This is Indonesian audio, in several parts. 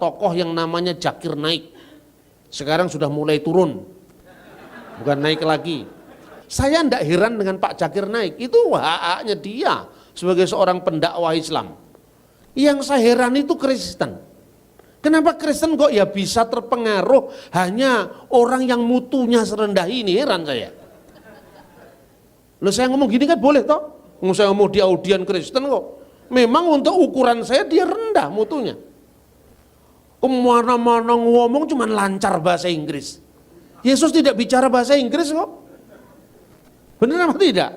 tokoh yang namanya Zakir Naik. Sekarang sudah mulai turun, bukan naik lagi. Saya tidak heran dengan Pak Zakir Naik, itu hak-haknya dia sebagai seorang pendakwah Islam. Yang saya heran itu Kristen. Kenapa Kristen kok ya bisa terpengaruh hanya orang yang mutunya serendah ini, heran saya. Loh, saya ngomong gini kan boleh toh? Saya ngomong di audien Kristen kok. Memang untuk ukuran saya dia rendah mutunya. Kemana-mana ngomong cuma lancar bahasa Inggris. Yesus tidak bicara bahasa Inggris kok. Benar apa tidak?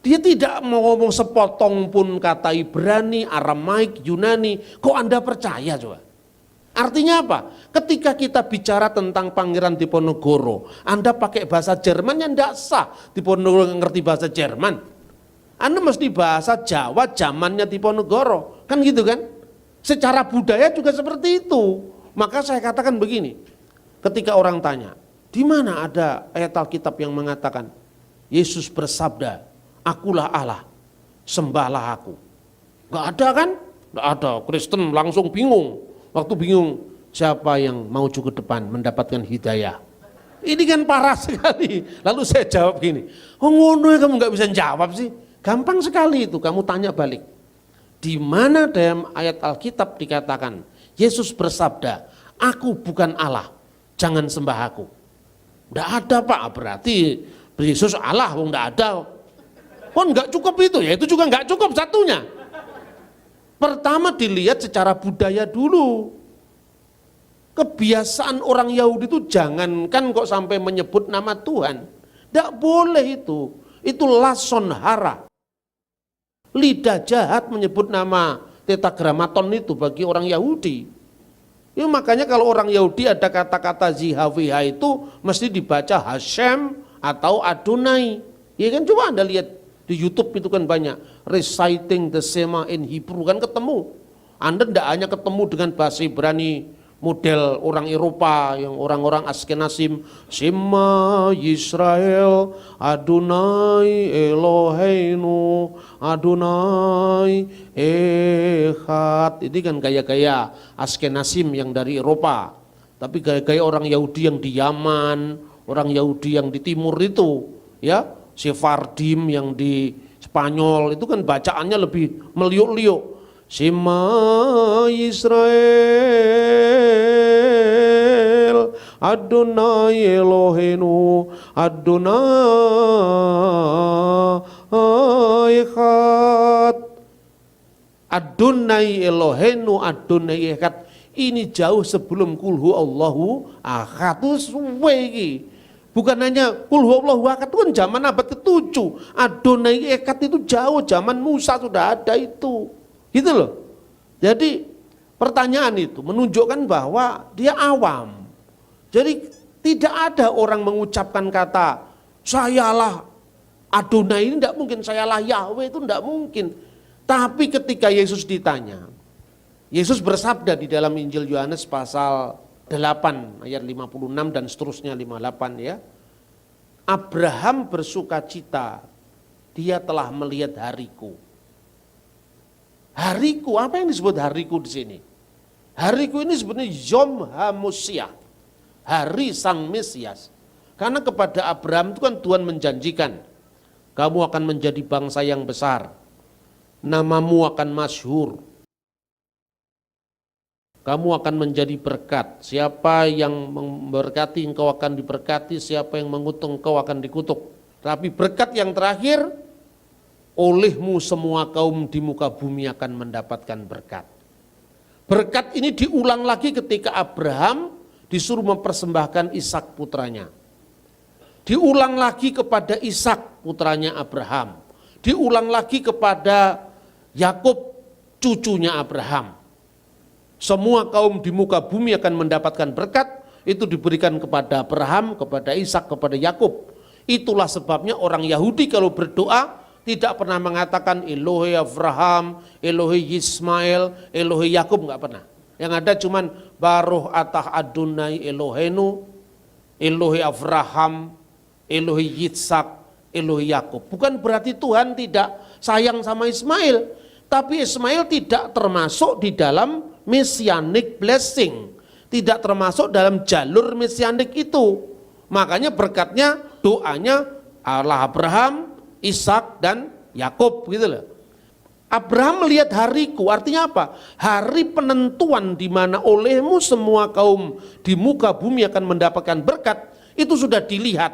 Dia tidak mau ngomong sepotong pun kata Ibrani, Aramaik, Yunani. Kok Anda percaya coba? Artinya apa? Ketika kita bicara tentang Pangeran Diponegoro, Anda pakai bahasa Jerman yang tidak sah. Diponegoro ngerti bahasa Jerman. Anda mesti bahasa Jawa zamannya Diponegoro. Kan gitu kan? Secara budaya juga seperti itu. Maka saya katakan begini, ketika orang tanya, di mana ada ayat Alkitab yang mengatakan, Yesus bersabda, akulah Allah, sembahlah aku. Gak ada kan? Gak ada. Kristen langsung bingung. Waktu bingung, siapa yang maju ke depan mendapatkan hidayah? Ini kan parah sekali. Lalu saya jawab gini, oh ngono ya kamu gak bisa jawab sih. Gampang sekali itu, kamu tanya balik. Di mana dalam ayat Alkitab dikatakan Yesus bersabda, aku bukan Allah, jangan sembah aku. Tidak ada Pak, berarti Yesus Allah, tidak ada. Oh enggak cukup itu, ya itu juga enggak cukup satunya. Pertama dilihat secara budaya dulu. Kebiasaan orang Yahudi itu jangankan kok sampai menyebut nama Tuhan. Tidak boleh itu. Itu lason hara. Lidah jahat menyebut nama tetragramaton itu bagi orang Yahudi. Ya makanya kalau orang Yahudi ada kata-kata ZHWH itu mesti dibaca Hashem atau Adonai. Ya kan coba Anda lihat di YouTube itu kan banyak reciting the Shema in Hebrew kan ketemu. Anda tidak hanya ketemu dengan bahasa Ibrani model orang Eropa yang orang-orang Askenazim, Shema Yisrael Adonai Eloheinu Adonai Echad. Ini kan gaya-gaya Askenazim yang dari Eropa. Tapi gaya-gaya orang Yahudi yang di Yaman, orang Yahudi yang di timur itu, ya, Sephardim yang di Spanyol itu kan bacaannya lebih meliuk-liuk. Shema Yisrael Adonai Eloheinu Adonai Echad. Adonai Eloheinu Adonai Echad ini jauh sebelum kulhu Allahu Ahad. Itu suwe iki. Bukan hanya kulhu Allahu Ahad itu kan zaman abad ke-7. Adonai Echad itu jauh zaman Musa sudah ada itu. Gitu loh. Jadi pertanyaan itu menunjukkan bahwa dia awam. Jadi tidak ada orang mengucapkan kata sayalah Adonai, ini tidak mungkin, sayalah Yahweh itu tidak mungkin. Tapi ketika Yesus ditanya, Yesus bersabda di dalam Injil Yohanes pasal 8 ayat 56 dan seterusnya 58 ya. Abraham bersukacita, dia telah melihat hariku. Hariku, apa yang disebut hariku di sini? Hariku ini sebenarnya Yom HaMoshiach, hari Sang Mesias. Karena kepada Abraham itu kan Tuhan menjanjikan, kamu akan menjadi bangsa yang besar, namamu akan masyhur, kamu akan menjadi berkat. Siapa yang memberkati engkau akan diberkati, siapa yang mengutuk engkau akan dikutuk. Tapi berkat yang terakhir, olehmu semua kaum di muka bumi akan mendapatkan berkat. Berkat ini diulang lagi ketika Abraham disuruh mempersembahkan Ishak putranya. Diulang lagi kepada Ishak putranya Abraham. Diulang lagi kepada Yakub cucunya Abraham. Semua kaum di muka bumi akan mendapatkan berkat, itu diberikan kepada Abraham, kepada Ishak, kepada Yakub. Itulah sebabnya orang Yahudi kalau berdoa tidak pernah mengatakan Elohe Abraham, Elohe Ismail, Elohe Yakub, enggak pernah. Yang ada cuman Baruch atah Adonai Elohenu, Elohe Abraham, Elohe Yitzhak, Elohe Yakub. Bukan berarti Tuhan tidak sayang sama Ismail, tapi Ismail tidak termasuk di dalam messianic blessing, tidak termasuk dalam jalur messianik itu. Makanya berkatnya, doanya Allah Abraham, Ishak dan Yakub gitu loh. Abraham melihat hariku, artinya apa? Hari penentuan di mana olehmu semua kaum di muka bumi akan mendapatkan berkat, itu sudah dilihat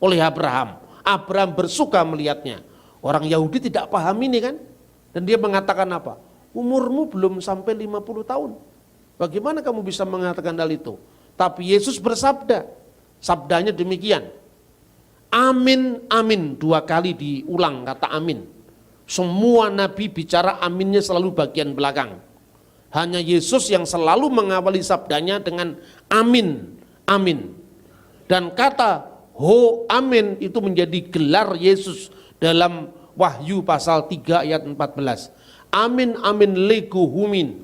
oleh Abraham. Abraham bersuka melihatnya. Orang Yahudi tidak paham ini kan? Dan dia mengatakan apa? Umurmu belum sampai 50 tahun. Bagaimana kamu bisa mengatakan hal itu? Tapi Yesus bersabda, sabdanya demikian. Amin, amin, 2 kali diulang kata amin. Semua nabi bicara aminnya selalu bagian belakang. Hanya Yesus yang selalu mengawali sabdanya dengan amin, amin. Dan kata ho amin itu menjadi gelar Yesus dalam Wahyu pasal 3 ayat 14. Amin, amin lego humin.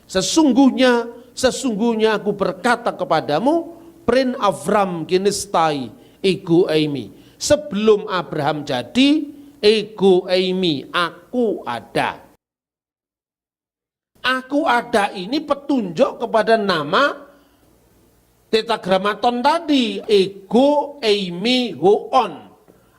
Sesungguhnya aku berkata kepadamu, prin Avram genestai ego eimi. Sebelum Abraham jadi, ego eimi, aku ada. Aku ada ini petunjuk kepada nama tetragramaton tadi, ego eimi hoon.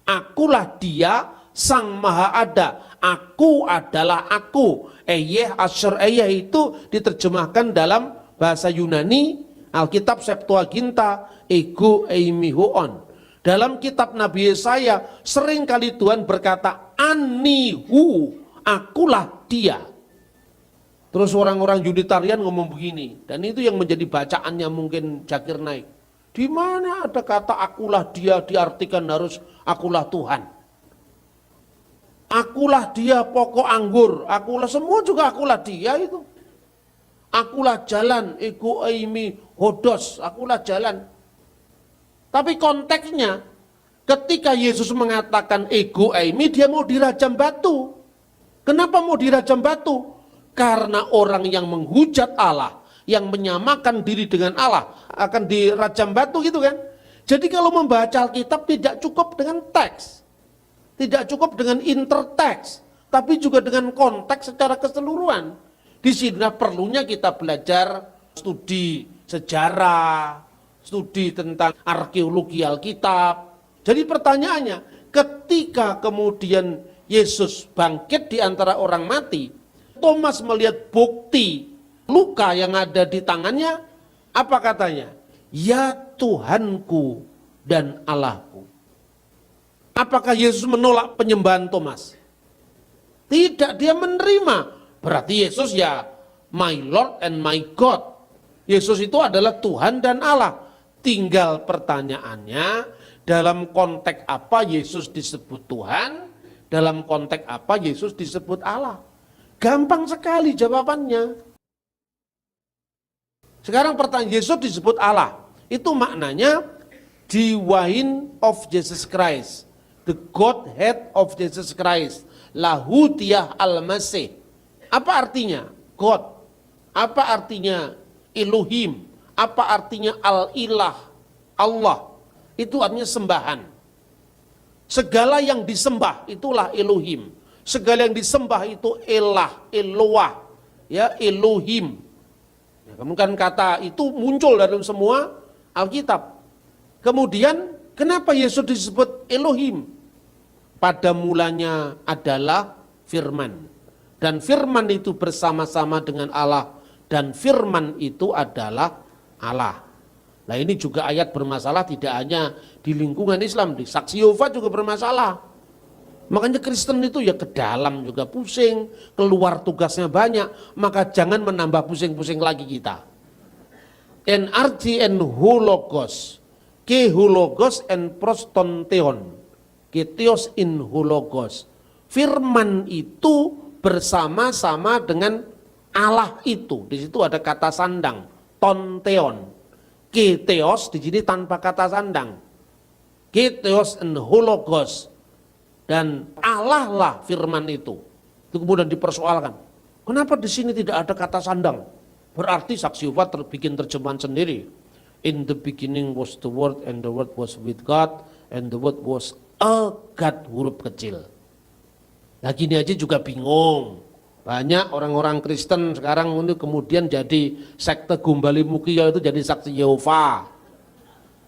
Akulah dia sang maha ada, aku adalah aku. Eyeh asyur eyeh itu diterjemahkan dalam bahasa Yunani, Alkitab Septuaginta, ego eimi hoon. Dalam kitab Nabi Yesaya sering kali Tuhan berkata anihu, akulah dia. Terus orang-orang Yunitarian ngomong begini, dan itu yang menjadi bacaannya mungkin Zakir Naik. Di mana ada kata akulah dia diartikan harus akulah Tuhan. Akulah dia pokok anggur, akulah semua juga akulah dia itu. Akulah jalan, ego eimi hodos, akulah jalan. Tapi konteksnya ketika Yesus mengatakan ego eimi, dia mau dirajam batu. Kenapa mau dirajam batu? Karena orang yang menghujat Allah, yang menyamakan diri dengan Allah akan dirajam batu gitu kan. Jadi kalau membaca Alkitab tidak cukup dengan teks, tidak cukup dengan interteks, tapi juga dengan konteks secara keseluruhan. Di sini perlunya kita belajar studi sejarah, studi tentang arkeologi Alkitab. Jadi pertanyaannya, ketika kemudian Yesus bangkit di antara orang mati, Thomas melihat bukti luka yang ada di tangannya, apa katanya? Ya Tuhanku dan Allahku. Apakah Yesus menolak penyembahan Thomas? Tidak, dia menerima. Berarti Yesus ya my Lord and my God. Yesus itu adalah Tuhan dan Allah. Tinggal pertanyaannya, dalam konteks apa Yesus disebut Tuhan, dalam konteks apa Yesus disebut Allah. Gampang sekali jawabannya. Sekarang pertanyaan, Yesus disebut Allah. Itu maknanya divine of Jesus Christ. The Godhead of Jesus Christ. Lahutiyah al-Masih. Apa artinya God? Apa artinya Elohim? Apa artinya al-ilah? Allah. Itu artinya sembahan. Segala yang disembah itulah Elohim. Segala yang disembah itu elah, Eloah, ya Elohim. Ya, kemudian kata itu muncul dalam semua Alkitab. Kemudian kenapa Yesus disebut Elohim? Pada mulanya adalah firman. Dan firman itu bersama-sama dengan Allah. Dan firman itu adalah Allah. Nah ini juga ayat bermasalah tidak hanya di lingkungan Islam. Di Saksi Yehova juga bermasalah. Makanya Kristen itu ya ke dalam juga pusing. Keluar tugasnya banyak. Maka jangan menambah pusing-pusing lagi kita. NRG and hologos. Ke hologos and prostonteon. Keteos in hologos. Firman itu bersama-sama dengan Allah itu. Di situ ada kata sandang, tonteon. Keteos di sini tanpa kata sandang. Keteos in hologos. Dan Allah lah firman itu. Itu kemudian dipersoalkan. Kenapa di sini tidak ada kata sandang? Berarti Saksi Yehova bikin terjemahan sendiri. In the beginning was the word and the word was with God and the word was a God, huruf kecil. Nah gini aja juga bingung. Banyak orang-orang Kristen sekarang ini kemudian jadi sekte Gumbali Mukia, itu jadi saksi Yehova.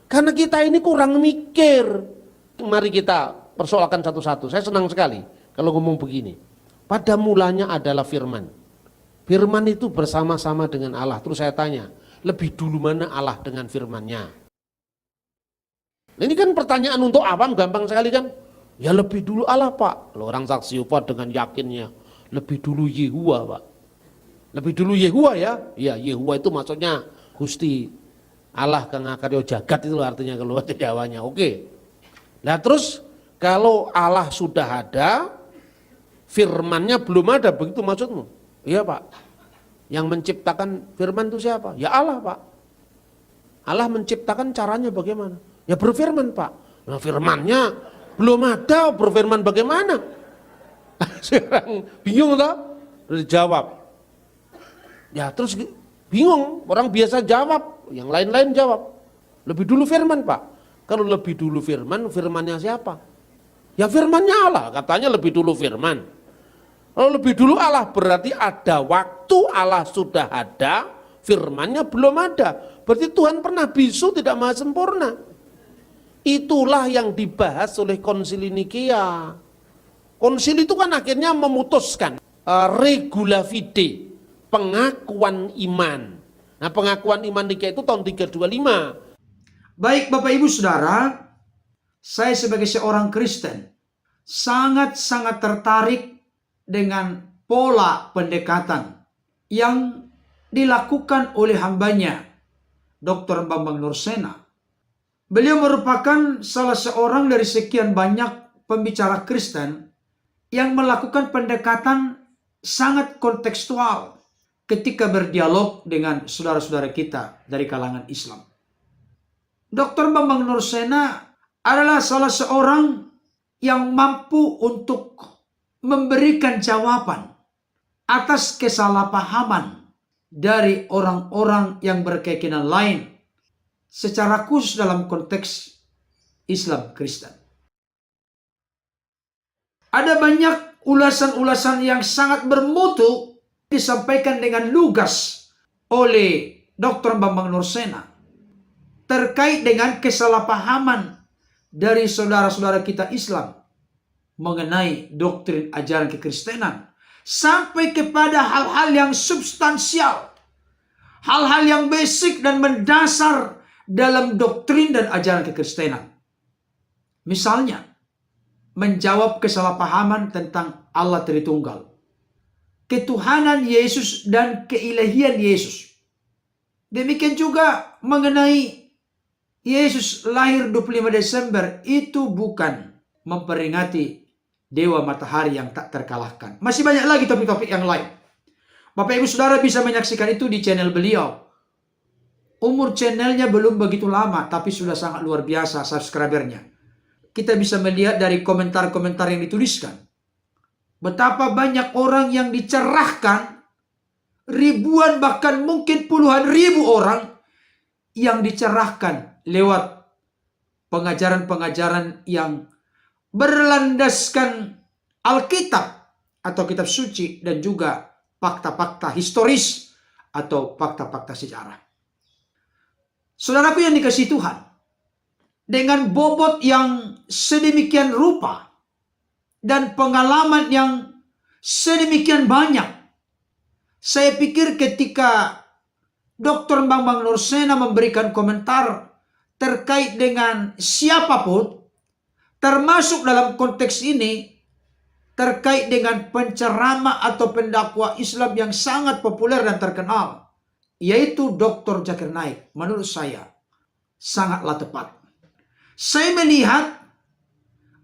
Karena kita ini kurang mikir. Mari kita persoalkan satu-satu. Saya senang sekali kalau ngomong begini. Pada mulanya adalah firman. Firman itu bersama-sama dengan Allah. Terus saya tanya, lebih dulu mana Allah dengan firman-Nya? Ini kan pertanyaan untuk awam, gampang sekali kan? Ya lebih dulu Allah, Pak. Kalau orang saksi Yehova dengan yakinnya, lebih dulu Yehuwa, Pak. Lebih dulu Yehuwa ya? Ya, Yehuwa itu maksudnya Gusti Allah kang akarya jagat, itu artinya kalau bahasa Jawanya. Oke. Nah terus kalau Allah sudah ada, firman-Nya belum ada, begitu maksudmu? Iya, Pak. Yang menciptakan firman itu siapa? Ya Allah, Pak. Allah menciptakan caranya bagaimana? Ya berfirman, Pak. Nah firman-Nya belum ada, berfirman bagaimana? Sekarang bingung tak? Dijawab. Ya terus bingung, orang biasa jawab, yang lain-lain jawab. Lebih dulu firman, Pak. Kalau lebih dulu firman, firman-Nya siapa? Ya firman-Nya Allah, katanya lebih dulu firman. Kalau lebih dulu Allah berarti ada waktu Allah sudah ada, firman-Nya belum ada. Berarti Tuhan pernah bisu, tidak maha sempurna. Itulah yang dibahas oleh Konsili Nikea. Konsili itu kan akhirnya memutuskan regula fide, pengakuan iman. Nah pengakuan iman Nikea itu tahun 325. Baik Bapak Ibu Saudara, saya sebagai seorang Kristen sangat-sangat tertarik dengan pola pendekatan yang dilakukan oleh hambanya, Dr. Bambang Nursena. Beliau merupakan salah seorang dari sekian banyak pembicara Kristen yang melakukan pendekatan sangat kontekstual ketika berdialog dengan saudara-saudara kita dari kalangan Islam. Dr. Bambang Nursena adalah salah seorang yang mampu untuk memberikan jawaban atas kesalahpahaman dari orang-orang yang berkeyakinan lain secara khusus dalam konteks Islam Kristen. Ada banyak ulasan-ulasan yang sangat bermutu disampaikan dengan lugas oleh Dr. Bambang Nursena terkait dengan kesalahpahaman dari saudara-saudara kita Islam mengenai doktrin ajaran kekristenan, sampai kepada hal-hal yang substansial, hal-hal yang basic dan mendasar dalam doktrin dan ajaran kekristenan. Misalnya, menjawab kesalahpahaman tentang Allah Tritunggal, ketuhanan Yesus dan keilahian Yesus. Demikian juga mengenai Yesus lahir 25 Desember itu bukan memperingati Dewa Matahari yang tak terkalahkan. Masih banyak lagi topik-topik yang lain. Bapak Ibu Saudara bisa menyaksikan itu di channel beliau. Umur channelnya belum begitu lama, tapi sudah sangat luar biasa subscribernya. Kita bisa melihat dari komentar-komentar yang dituliskan. Betapa banyak orang yang dicerahkan, ribuan bahkan mungkin puluhan ribu orang yang dicerahkan lewat pengajaran-pengajaran yang berlandaskan Alkitab atau kitab suci dan juga fakta-fakta historis atau fakta-fakta sejarah. Saudaraku yang dikasihi Tuhan, dengan bobot yang sedemikian rupa dan pengalaman yang sedemikian banyak, saya pikir ketika Dr. Bambang Nursena memberikan komentar terkait dengan siapapun, termasuk dalam konteks ini, terkait dengan penceramah atau pendakwa Islam yang sangat populer dan terkenal, yaitu Dr. Zakir Naik, menurut saya sangatlah tepat. Saya melihat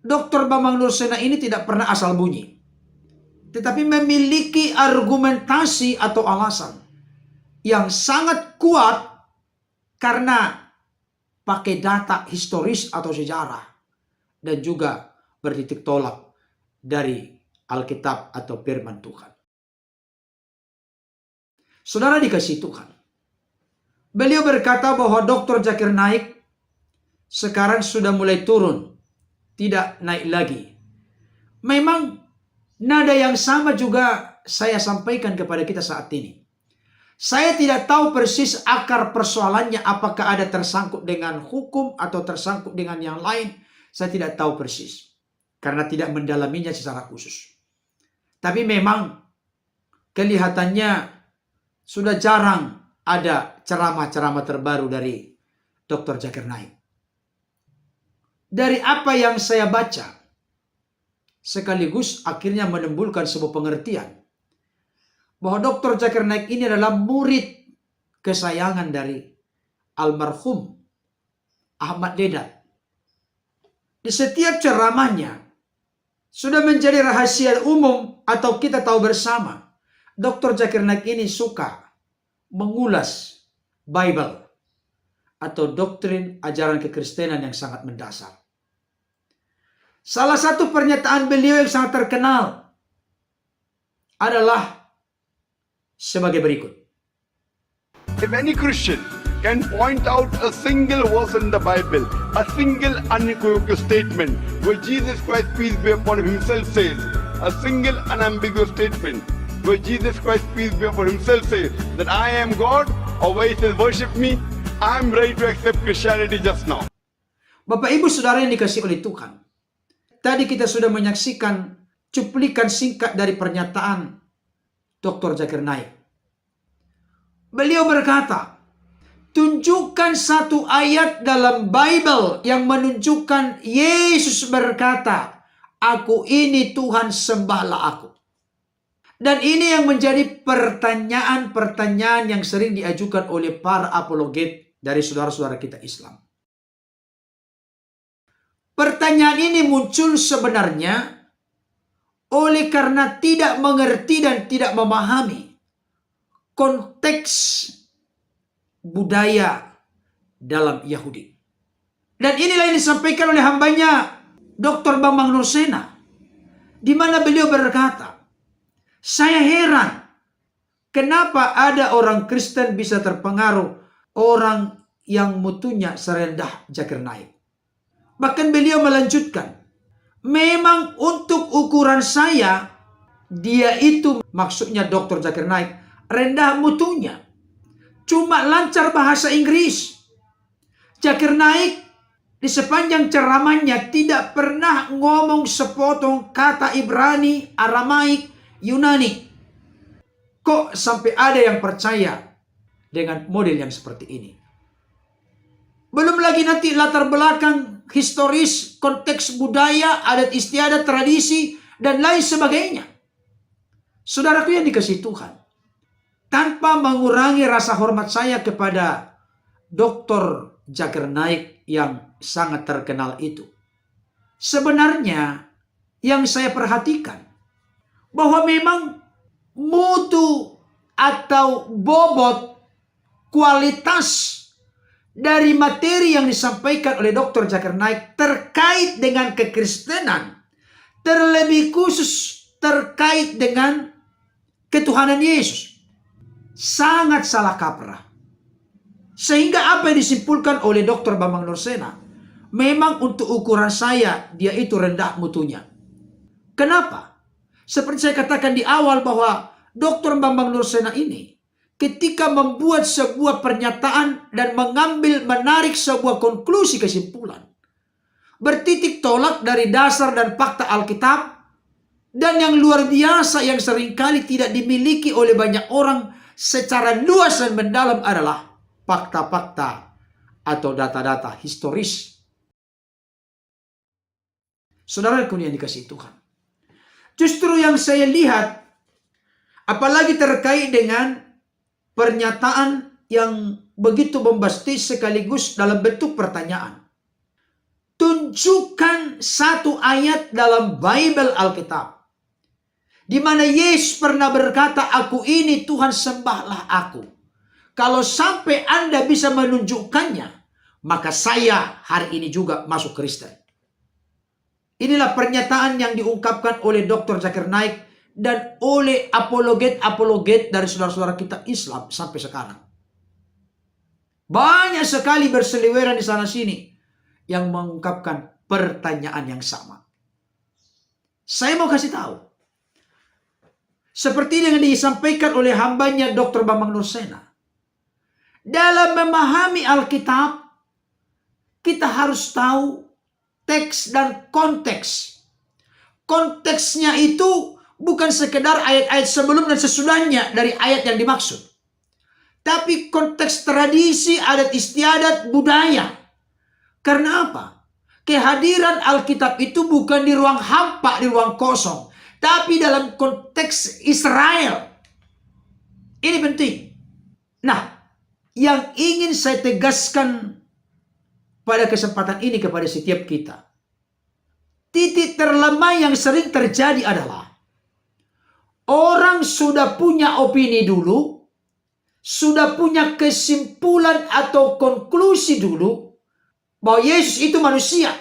Dr. Bambang Nursena ini tidak pernah asal bunyi, tetapi memiliki argumentasi atau alasan yang sangat kuat karena pakai data historis atau sejarah dan juga bertitik tolak dari Alkitab atau firman Tuhan. Saudara dikasihi Tuhan, beliau berkata bahwa Dr. Zakir Naik sekarang sudah mulai turun, tidak naik lagi. Memang nada yang sama juga saya sampaikan kepada kita saat ini. Saya tidak tahu persis akar persoalannya, apakah ada tersangkut dengan hukum atau tersangkut dengan yang lain. Saya tidak tahu persis, karena tidak mendalaminya secara khusus. Tapi memang kelihatannya sudah jarang ada ceramah-ceramah terbaru dari Dr. Zakir Naik. Dari apa yang saya baca, sekaligus akhirnya menimbulkan sebuah pengertian bahwa Dr. Zakir Naik ini adalah murid kesayangan dari almarhum Ahmad Deedat. Di setiap ceramahnya sudah menjadi rahasia umum atau kita tahu bersama, Dr. Zakir Naik ini suka mengulas Bible atau doktrin ajaran kekristenan yang sangat mendasar. Salah satu pernyataan beliau yang sangat terkenal adalah sebagai berikut. If any Christian can point out a single verse in the Bible, a single unequivocal statement where Jesus Christ, peace be upon him, himself says, a single unambiguous statement where Jesus Christ, peace be upon himself says that I am God, or where he says worship me, I am ready to accept Christianity just now. Bapak Ibu Saudara yang dikasihi oleh Tuhan, tadi kita sudah menyaksikan cuplikan singkat dari pernyataan Dr. Zakir Naik. Beliau berkata, tunjukkan satu ayat dalam Bible yang menunjukkan Yesus berkata, aku ini Tuhan, sembahlah aku. Dan ini yang menjadi pertanyaan-pertanyaan yang sering diajukan oleh para apologet dari saudara-saudara kita Islam. Pertanyaan ini muncul sebenarnya oleh karena tidak mengerti dan tidak memahami konteks budaya dalam Yahudi. Dan inilah yang disampaikan oleh hambanya Dr. Bambang Nursena, di mana beliau berkata, saya heran kenapa ada orang Kristen bisa terpengaruh orang yang mutunya serendah Zakir Naik. Bahkan beliau melanjutkan, memang untuk ukuran saya, dia itu, maksudnya Dr. Zakir Naik, rendah mutunya. Cuma lancar bahasa Inggris. Zakir Naik di sepanjang ceramahnya tidak pernah ngomong sepotong kata Ibrani, Aramaik, Yunani. Kok sampai ada yang percaya dengan model yang seperti ini? Belum lagi nanti latar belakang historis, konteks budaya, adat istiadat, tradisi, dan lain sebagainya. Saudaraku yang dikasihi Tuhan, tanpa mengurangi rasa hormat saya kepada Dr. Zakir Naik yang sangat terkenal itu, sebenarnya yang saya perhatikan bahwa memang mutu atau bobot kualitas dari materi yang disampaikan oleh Dr. Zakir Naik terkait dengan kekristenan, terlebih khusus terkait dengan ketuhanan Yesus, sangat salah kaprah. Sehingga apa yang disimpulkan oleh Dr. Bambang Nursena, memang untuk ukuran saya, dia itu rendah mutunya. Kenapa? Seperti saya katakan di awal bahwa Dr. Bambang Nursena ini, ketika membuat sebuah pernyataan dan menarik sebuah konklusi kesimpulan, bertitik tolak dari dasar dan fakta Alkitab, dan yang luar biasa yang seringkali tidak dimiliki oleh banyak orang secara luas dan mendalam adalah fakta-fakta atau data-data historis. Saudaraku yang dikasihi Tuhan, justru yang saya lihat, apalagi terkait dengan pernyataan yang begitu bombastis sekaligus dalam bentuk pertanyaan. Tunjukkan satu ayat dalam Bible Alkitab di mana Yesus pernah berkata, aku ini Tuhan, sembahlah aku. Kalau sampai Anda bisa menunjukkannya, maka saya hari ini juga masuk Kristen. Inilah pernyataan yang diungkapkan oleh Dr. Zakir Naik dan oleh apologet-apologet dari saudara-saudara kita Islam sampai sekarang. Banyak sekali berseliweran di sana-sini yang mengungkapkan pertanyaan yang sama. Saya mau kasih tahu, Seperti yang disampaikan oleh hambanya Dr. Bambang Nursena. Dalam memahami Alkitab, kita harus tahu teks dan konteks. Konteksnya itu bukan sekedar ayat-ayat sebelum dan sesudahnya dari ayat yang dimaksud. Tapi konteks tradisi, adat istiadat, budaya. Karena apa? Kehadiran Alkitab itu bukan di ruang hampa, di ruang kosong. Tapi dalam konteks Israel. Ini penting. Nah, yang ingin saya tegaskan pada kesempatan ini kepada setiap kita. Titik terlemah yang sering terjadi adalah orang sudah punya opini dulu, sudah punya kesimpulan atau konklusi dulu, bahwa Yesus itu manusia.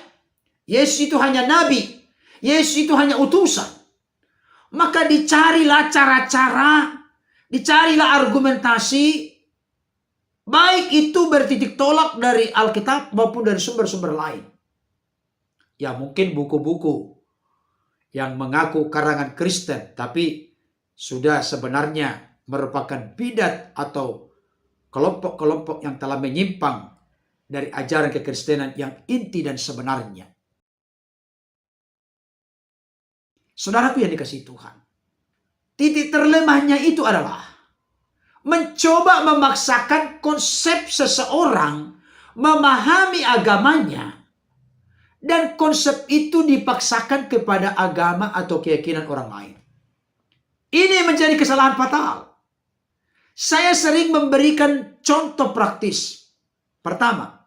Yesus itu hanya nabi. Yesus itu hanya utusan. Maka dicarilah cara-cara, dicarilah argumentasi, baik itu bertitik tolak dari Alkitab maupun dari sumber-sumber lain. Ya mungkin buku-buku yang mengaku karangan Kristen, tapi sudah sebenarnya merupakan bidat atau kelompok-kelompok yang telah menyimpang dari ajaran kekristenan yang inti dan sebenarnya. Saudaraku yang dikasihi Tuhan, titik terlemahnya itu adalah mencoba memaksakan konsep seseorang memahami agamanya, dan konsep itu dipaksakan kepada agama atau keyakinan orang lain. Ini menjadi kesalahan fatal. Saya sering memberikan contoh praktis. Pertama,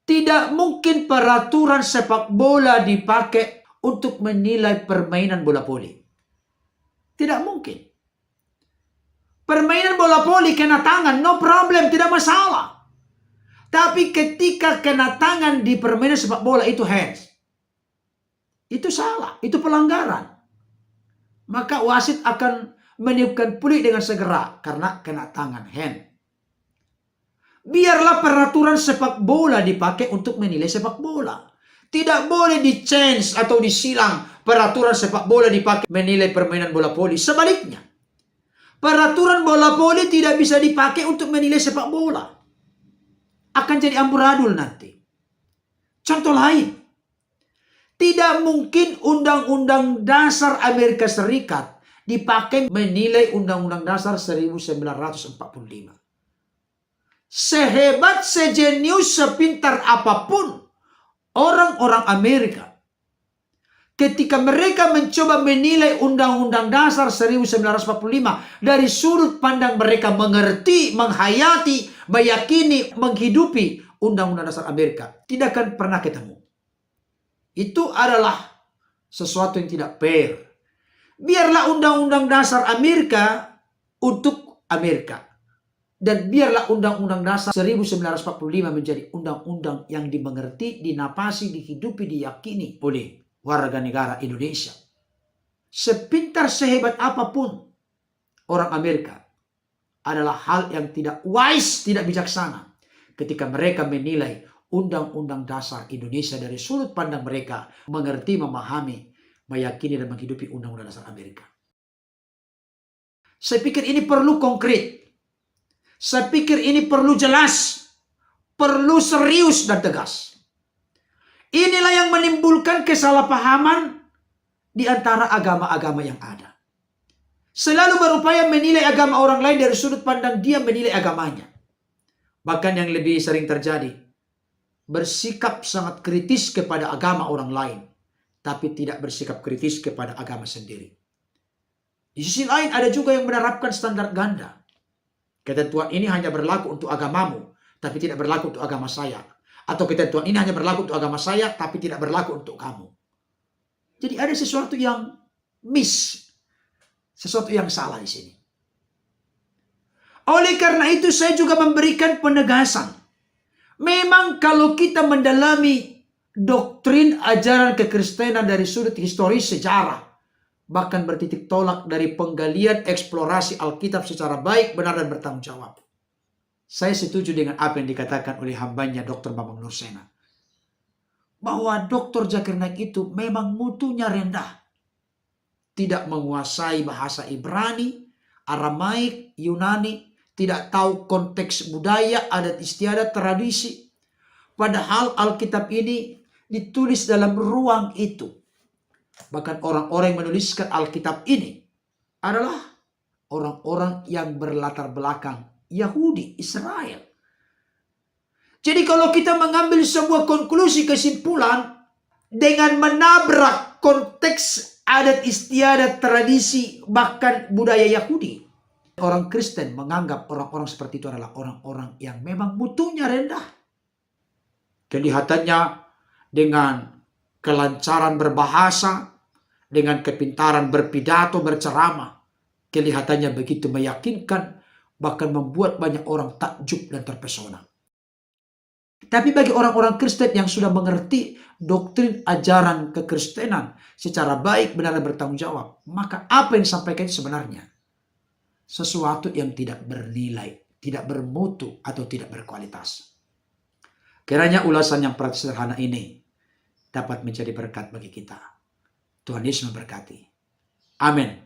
tidak mungkin peraturan sepak bola dipakai untuk menilai permainan bola voli. Tidak mungkin. Permainan bola voli kena tangan, no problem, tidak masalah. Tapi ketika kena tangan di permainan sepak bola itu hands. Itu salah, itu pelanggaran. Maka wasit akan meniupkan peluit dengan segera karena kena tangan, hand. Biarlah peraturan sepak bola dipakai untuk menilai sepak bola. Tidak boleh di-change atau disilang peraturan sepak bola dipakai menilai permainan bola voli. Sebaliknya, peraturan bola voli tidak bisa dipakai untuk menilai sepak bola. Akan jadi amburadul nanti. Contoh lain, tidak mungkin Undang-Undang Dasar Amerika Serikat dipakai menilai Undang-Undang Dasar 1945. Sehebat, sejenius, sepintar apapun orang-orang Amerika, ketika mereka mencoba menilai Undang-Undang Dasar 1945 dari sudut pandang mereka mengerti, menghayati, meyakini, menghidupi Undang-Undang Dasar Amerika, tidak akan pernah ketemu. Itu adalah sesuatu yang tidak fair. Biarlah Undang-Undang Dasar Amerika untuk Amerika. Dan biarlah Undang-Undang Dasar 1945 menjadi undang-undang yang dimengerti, dinapasi, dihidupi, diyakini oleh warga negara Indonesia. Sepintar sehebat apapun orang Amerika, adalah hal yang tidak wise, tidak bijaksana ketika mereka menilai Undang-Undang Dasar Indonesia dari sudut pandang mereka mengerti, memahami, meyakini, dan menghidupi Undang-Undang Dasar Amerika. Saya pikir ini perlu konkret. Saya pikir ini perlu jelas, perlu serius dan tegas. Inilah yang menimbulkan kesalahpahaman di antara agama-agama yang ada. Selalu berupaya menilai agama orang lain dari sudut pandang dia menilai agamanya. Bahkan yang lebih sering terjadi, bersikap sangat kritis kepada agama orang lain, tapi tidak bersikap kritis kepada agama sendiri. Di sisi lain ada juga yang menerapkan standar ganda. Ketentuan ini hanya berlaku untuk agamamu, tapi tidak berlaku untuk agama saya. Atau ketentuan ini hanya berlaku untuk agama saya, tapi tidak berlaku untuk kamu. Jadi ada sesuatu yang miss, sesuatu yang salah di sini. Oleh karena itu saya juga memberikan penegasan. Memang kalau kita mendalami doktrin ajaran kekristenan dari sudut historis sejarah, bahkan bertitik tolak dari penggalian eksplorasi Alkitab secara baik, benar, dan bertanggung jawab. Saya setuju dengan apa yang dikatakan oleh hambanya Dr. Bambang Nursena. Bahwa Dr. Zakir Naik itu memang mutunya rendah. tidak menguasai bahasa Ibrani, Aramaik, Yunani, tidak tahu konteks budaya, adat istiadat, tradisi. Padahal Alkitab ini ditulis dalam ruang itu. Bahkan orang-orang yang menuliskan Alkitab ini adalah orang-orang yang berlatar belakang Yahudi, Israel. Jadi kalau kita mengambil sebuah konklusi kesimpulan dengan menabrak konteks adat istiadat, tradisi, bahkan budaya Yahudi, orang Kristen menganggap orang-orang seperti itu adalah orang-orang yang memang mutunya rendah. Kelihatannya dengan kelancaran berbahasa, dengan kepintaran berpidato, berceramah, kelihatannya begitu meyakinkan, bahkan membuat banyak orang takjub dan terpesona. Tapi bagi orang-orang Kristen yang sudah mengerti doktrin ajaran kekristenan secara baik, benar, dan bertanggung jawab, maka apa yang disampaikan sebenarnya sesuatu yang tidak bernilai, tidak bermutu, atau tidak berkualitas. Kiranya ulasan yang praktis sederhana ini dapat menjadi berkat bagi kita. Tuhan Yesus memberkati. Amin.